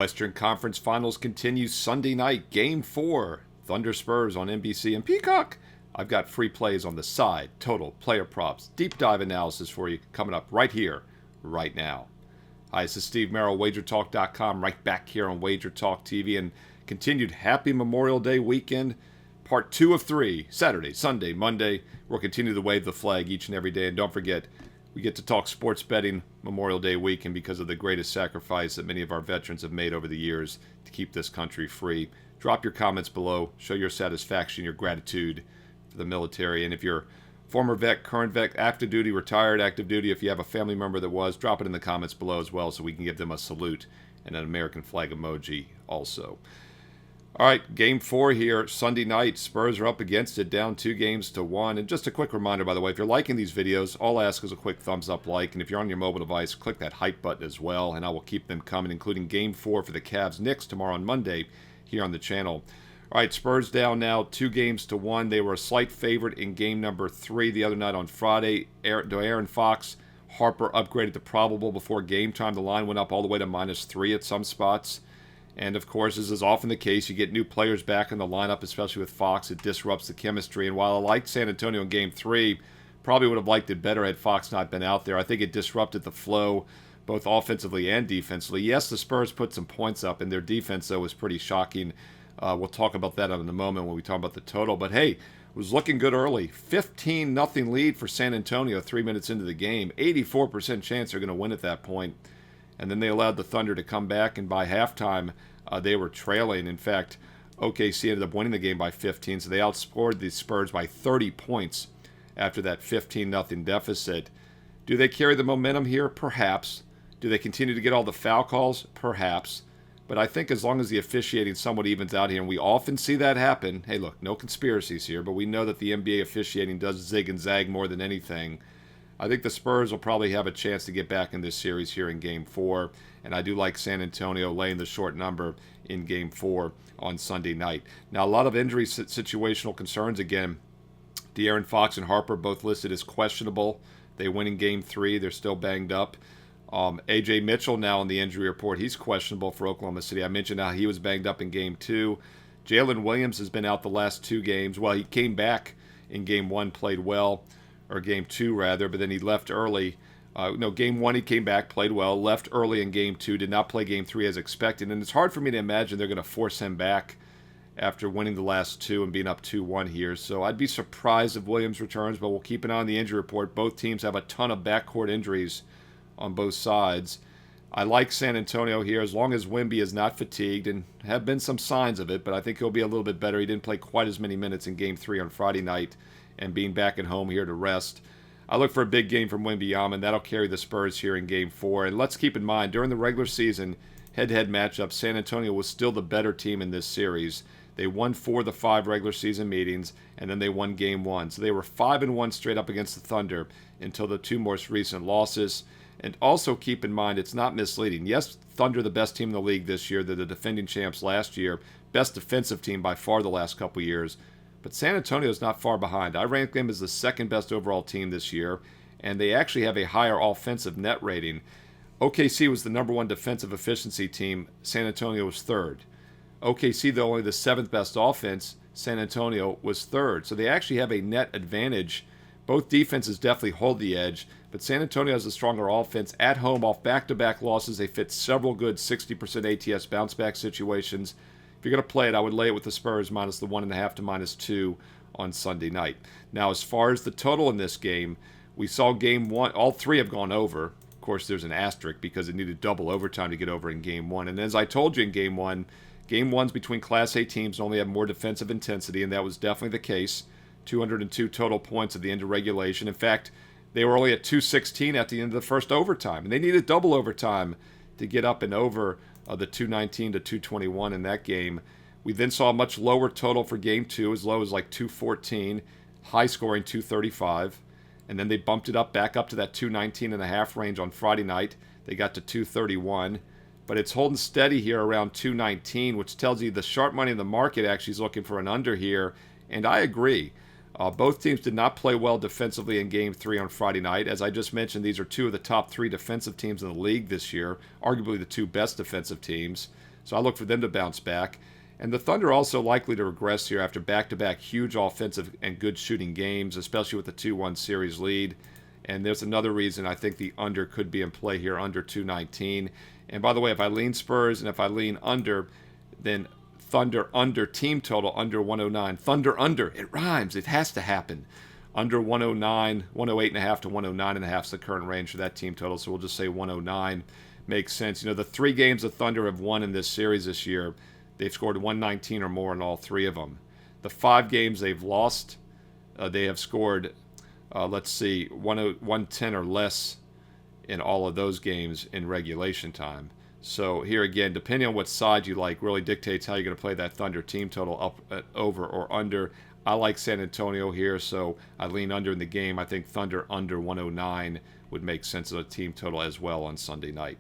Western Conference Finals continue Sunday night, Game 4. Thunder Spurs on NBC and Peacock. I've got free plays on the side, total, player props, deep dive analysis for you coming up right here, right now. Hi, this is Steve Merril, WagerTalk.com, right back here on Wager Talk TV, and continued Happy Memorial Day weekend. Part 2 of 3, Saturday, Sunday, Monday. We'll continue to wave the flag each and every day, and don't forget, we get to talk sports betting Memorial Day weekend because of the greatest sacrifice that many of our veterans have made over the years to keep this country free. Drop your comments below. Show your satisfaction, your gratitude for the military. And if you're former vet, current vet, active duty, retired, active duty, if you have a family member that was, drop it in the comments below as well so we can give them a salute and an American flag emoji also. All right, Game 4 here, Sunday night. Spurs are up against it, down 2-1. And just a quick reminder, by the way, if you're liking these videos, all I ask is a quick thumbs up like. And if you're on your mobile device, click that hype button as well. And I will keep them coming, including Game 4 for the Cavs-Knicks tomorrow on Monday here on the channel. All right, Spurs down now 2-1. They were a slight favorite in game number 3 the other night on Friday. Aaron Fox, Harper upgraded to probable before game time. The line went up all the way to -3 at some spots. And, of course, as is often the case, you get new players back in the lineup, especially with Fox. It disrupts the chemistry. And while I liked San Antonio in Game 3, probably would have liked it better had Fox not been out there. I think it disrupted the flow, both offensively and defensively. Yes, the Spurs put some points up, and their defense, though, was pretty shocking. We'll talk about that in a moment when we talk about the total. But, hey, it was looking good early. 15-0 lead for San Antonio 3 minutes into the game. 84% chance they're going to win at that point. And then they allowed the Thunder to come back, and by halftime, they were trailing. In fact, OKC ended up winning the game by 15, so they outscored the Spurs by 30 points after that 15-0 deficit. Do they carry the momentum here? Perhaps. Do they continue to get all the foul calls? Perhaps. But I think as long as the officiating somewhat evens out here, and we often see that happen, hey, look, no conspiracies here, but we know that the NBA officiating does zig and zag more than anything. I think the Spurs will probably have a chance to get back in this series here in Game 4, and I do like San Antonio laying the short number in Game 4 on Sunday night. Now, a lot of injury situational concerns again. De'Aaron Fox and Harper both listed as questionable. They win in Game 3. They're still banged up. A.J. Mitchell now on the injury report. He's questionable for Oklahoma City. I mentioned how he was banged up in Game 2. Jalen Williams has been out the last 2 games. Well, he came back in Game 1, played well. Or Game 2 rather, but then he left early. Game 1 he came back, played well, left early in Game 2, did not play Game 3 as expected, and it's hard for me to imagine they're going to force him back after winning the last 2 and being up 2-1 here. So I'd be surprised if Williams returns, but we'll keep an eye on the injury report. Both teams have a ton of backcourt injuries on both sides. I like San Antonio here as long as Wemby is not fatigued, and have been some signs of it, but I think he'll be a little bit better. He didn't play quite as many minutes in Game 3 on Friday night, and being back at home here to rest. I look for a big game from Wemby, and that'll carry the Spurs here in Game 4. And let's keep in mind, during the regular season head-to-head matchup, San Antonio was still the better team in this series. They won 4 of the 5 regular season meetings, and then they won Game 1. So they were 5-1 straight up against the Thunder until the 2 most recent losses. And also keep in mind, it's not misleading. Yes, Thunder the best team in the league this year. They're the defending champs last year. Best defensive team by far the last couple years. But San Antonio is not far behind. I rank them as the 2nd best overall team this year, and they actually have a higher offensive net rating. OKC was the number 1 defensive efficiency team. San Antonio was 3rd. OKC, though only the 7th best offense, San Antonio was 3rd. So they actually have a net advantage. Both defenses definitely hold the edge, but San Antonio has a stronger offense. At home, off back-to-back losses, they fit several good 60% ATS bounce-back situations. If you're going to play it, I would lay it with the Spurs minus the 1.5 to -2 on Sunday night. Now, as far as the total in this game, we saw Game 1. All 3 have gone over. Of course, there's an asterisk because it needed double overtime to get over in Game 1. And as I told you in Game 1, Game 1's between Class A teams only have more defensive intensity, and that was definitely the case. 202 total points at the end of regulation. In fact, they were only at 216 at the end of the first overtime. And they needed double overtime to get up and over the 219 to 221 in that game. We then saw a much lower total for Game 2, as low as like 214, high scoring 235. And then they bumped it up back up to that 219.5 range on Friday night. They got to 231. But it's holding steady here around 219, which tells you the sharp money in the market actually is looking for an under here. And I agree. Both teams did not play well defensively in Game 3 on Friday night. As I just mentioned, these are 2 of the top 3 defensive teams in the league this year, arguably the 2 best defensive teams. So I look for them to bounce back. And the Thunder are also likely to regress here after back-to-back huge offensive and good shooting games, especially with the 2-1 series lead. And there's another reason I think the under could be in play here, under 219. And by the way, if I lean Spurs and if I lean under, then Thunder under team total under 109. Thunder under. It rhymes. It has to happen. Under 109, 108.5 to 109.5 is the current range for that team total. So we'll just say 109 makes sense. You know, the 3 games the Thunder have won in this series this year, they've scored 119 or more in all 3 of them. The 5 games they've lost, they have scored, 110 or less in all of those games in regulation time. So here again, depending on what side you like, really dictates how you're going to play that Thunder team total, up, over, or under. I like San Antonio here, so I lean under in the game. I think Thunder under 109 would make sense as a team total as well on Sunday night.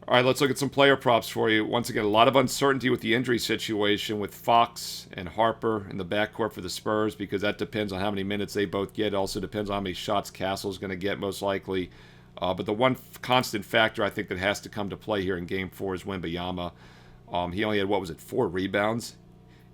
All right, let's look at some player props for you. Once again, a lot of uncertainty with the injury situation with Fox and Harper in the backcourt for the Spurs, because that depends on how many minutes they both get. It also depends on how many shots Castle's going to get, most likely. But the one constant factor I think that has to come to play here in Game 4 is Wembanyama. He only had, 4 rebounds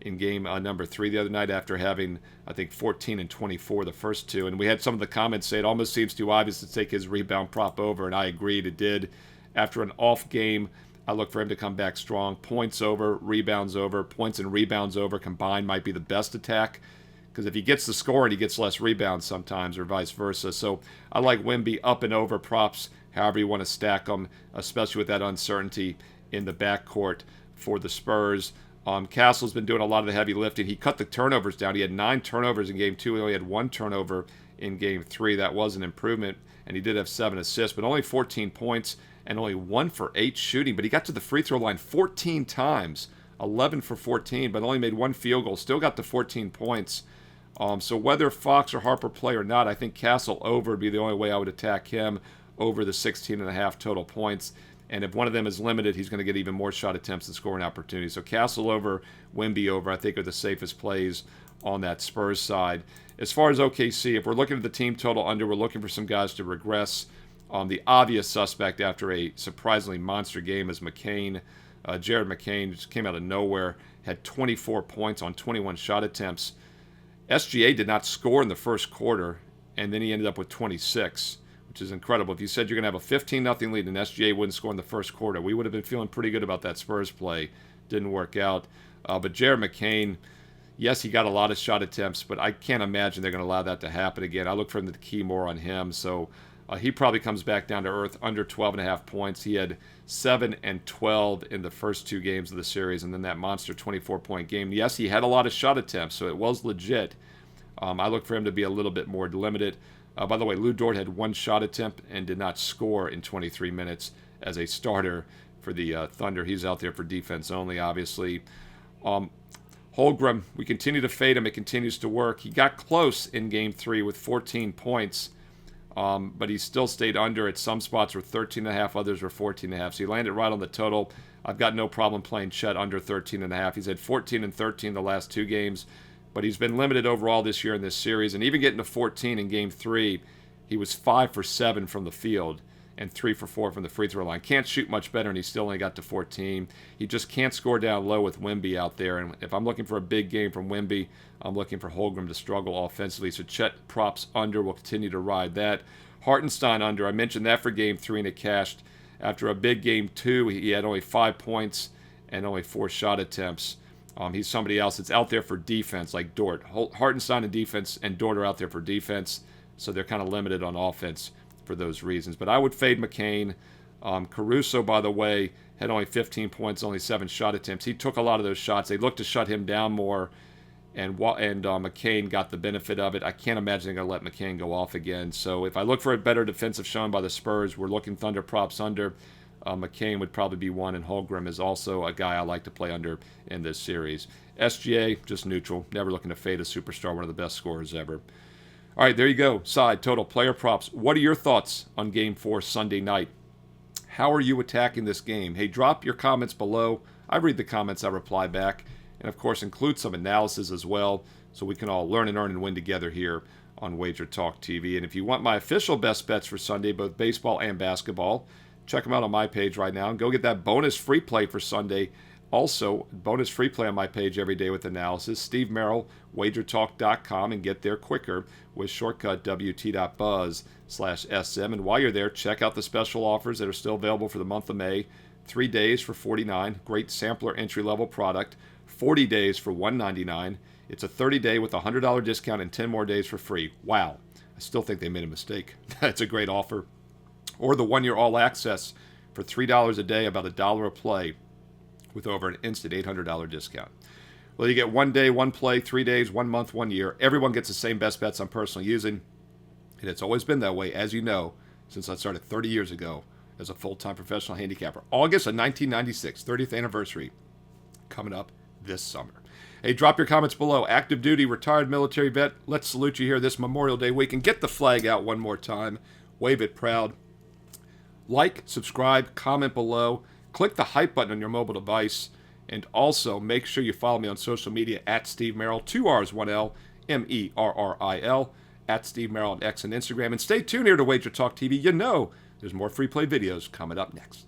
in game number 3 the other night after having, I think, 14 and 24 the first 2. And we had some of the comments say it almost seems too obvious to take his rebound prop over, and I agreed it did. After an off game, I look for him to come back strong. Points over, rebounds over, points and rebounds over combined might be the best attack, because if he gets the score and he gets less rebounds sometimes, or vice versa. So I like Wemby up and over props, however you want to stack them, especially with that uncertainty in the backcourt for the Spurs. Castle's been doing a lot of the heavy lifting. He cut the turnovers down. He had 9 turnovers in Game 2. He only had 1 turnover in Game 3. That was an improvement, and he did have 7 assists, but only 14 points and only 1 for 8 shooting. But he got to the free throw line 14 times, 11 for 14, but only made 1 field goal. Still got to 14 points. So whether Fox or Harper play or not, I think Castle over would be the only way I would attack him, over the 16.5 total points. And if one of them is limited, he's going to get even more shot attempts and scoring opportunities. So Castle over, Wemby over, I think are the safest plays on that Spurs side. As far as OKC, if we're looking at the team total under, we're looking for some guys to regress. The obvious suspect after a surprisingly monster game is McCain. Jared McCain just came out of nowhere, had 24 points on 21 shot attempts. SGA did not score in the first quarter, and then he ended up with 26, which is incredible. If you said you're going to have a 15-0 lead and SGA wouldn't score in the first quarter, we would have been feeling pretty good about that Spurs play. Didn't work out. But Jared McCain, yes, he got a lot of shot attempts, but I can't imagine they're going to allow that to happen again. I look for him to key more on him, so he probably comes back down to earth under 12.5 points. He had 7 and 12 in the first 2 games of the series, and then that monster 24-point game. Yes, he had a lot of shot attempts, so it was legit. I look for him to be a little bit more limited. By the way, Lou Dort had 1 shot attempt and did not score in 23 minutes as a starter for the Thunder. He's out there for defense only, obviously. Holmgren, we continue to fade him. It continues to work. He got close in Game 3 with 14 points. But he still stayed under. At some spots were 13.5, others were 14.5. So he landed right on the total. I've got no problem playing Chet under 13.5. He's had 14 and 13 the last 2 games, but he's been limited overall this year in this series. And even getting to 14 in Game 3, he was 5 for 7 from the field and 3 for 4 from the free throw line. Can't shoot much better, and he still only got to 14. He just can't score down low with Wemby out there. And if I'm looking for a big game from Wemby, I'm looking for Holmgren to struggle offensively. So Chet props under. Will continue to ride that. Hartenstein under. I mentioned that for Game 3, and it cashed. After a big Game 2, he had only 5 points and only 4 shot attempts. He's somebody else that's out there for defense, like Dort. Hartenstein and defense, and Dort are out there for defense, so they're kind of limited on offense for those reasons. But I would fade McCain. Caruso, by the way, had only 15 points, only 7 shot attempts. He took a lot of those shots. They looked to shut him down more, and McCain got the benefit of it. I can't imagine they're going to let McCain go off again. So if I look for a better defensive showing by the Spurs, we're looking Thunder props under. McCain would probably be one, and Holmgren is also a guy I like to play under in this series. SGA, just neutral. Never looking to fade a superstar, one of the best scorers ever. All right, there you go. Side total player props. What are your thoughts on Game 4 Sunday night? How are you attacking this game? Hey, drop your comments below. I read the comments, I reply back. And, of course, include some analysis as well, so we can all learn and earn and win together here on Wager Talk TV. And if you want my official best bets for Sunday, both baseball and basketball, check them out on my page right now. And go get that bonus free play for Sunday. Also, bonus free play on my page every day with analysis. Steve Merril, wagertalk.com, and get there quicker with shortcut wt.buzz/SM. And while you're there, check out the special offers that are still available for the month of May. 3 days for $49, great sampler entry-level product. 40 days for $199. It's a 30-day with a $100 discount and 10 more days for free. Wow, I still think they made a mistake. That's a great offer. Or the 1-year all-access for $3 a day, about $1 a play, with over an instant $800 discount. Well, you get 1 day, 1 play, 3 days, 1 month, 1 year. Everyone gets the same best bets I'm personally using, and it's always been that way, as you know, since I started 30 years ago as a full-time professional handicapper. August of 1996, 30th anniversary, coming up this summer. Hey, drop your comments below. Active duty, retired military vet, let's salute you here this Memorial Day week and get the flag out one more time. Wave it proud. Like, subscribe, comment below. Click the hype button on your mobile device. And also, make sure you follow me on social media at Steve Merril, 2 R's, 1 L, Merril, at Steve Merril on X and Instagram. And stay tuned here to Wager Talk TV. You know there's more free play videos coming up next.